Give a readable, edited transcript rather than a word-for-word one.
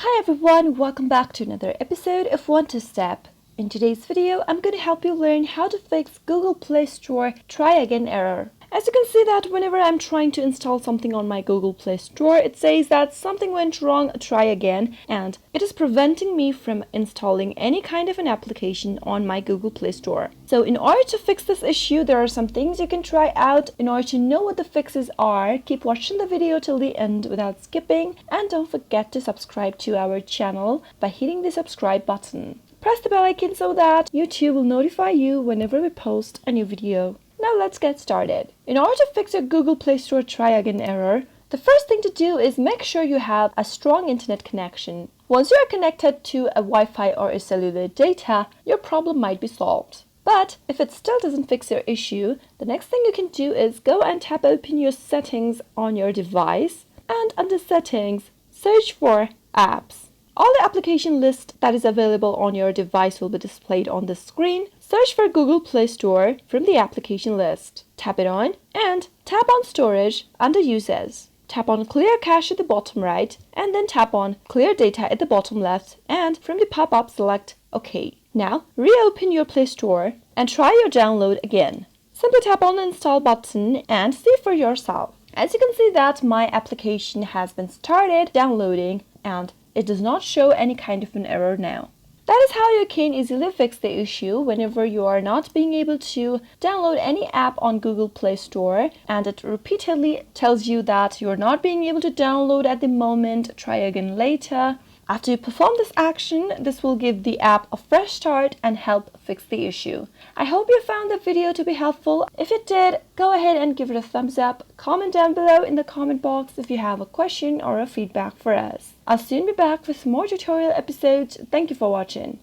Hi everyone, welcome back to another episode of One to Step. In today's video, I'm going to help you learn how to fix Google Play Store try again error. As you can see that whenever I'm trying to install something on my Google Play Store, it says that something went wrong, try again, and it is preventing me from installing any kind of an application on my Google Play Store. So in order to fix this issue, there are some things you can try out. In order to know what the fixes are, keep watching the video till the end without skipping, and don't forget to subscribe to our channel by hitting the subscribe button. Press the bell icon so that YouTube will notify you whenever we post a new video. Now let's get started. In order to fix your Google Play Store try again error, the first thing to do is make sure you have a strong internet connection. Once you are connected to a Wi-Fi or a cellular data, your problem might be solved. But if it still doesn't fix your issue, the next thing you can do is go and tap open your settings on your device, and under settings, search for apps. All the application list that is available on your device will be displayed on the screen. Search for Google Play Store from the application list. Tap it on and tap on Storage under Uses. Tap on Clear Cache at the bottom right and then tap on Clear Data at the bottom left, and from the pop-up select OK. Now reopen your Play Store and try your download again. Simply tap on the Install button and see for yourself. As you can see that my application has been started downloading and it does not show any kind of an error now. That is how you can easily fix the issue whenever you are not being able to download any app on Google Play Store and it repeatedly tells you that you're not being able to download at the moment, try again later. After you perform this action, this will give the app a fresh start and help fix the issue. I hope you found the video to be helpful. If you did, go ahead and give it a thumbs up. Comment down below in the comment box if you have a question or a feedback for us. I'll soon be back with more tutorial episodes. Thank you for watching.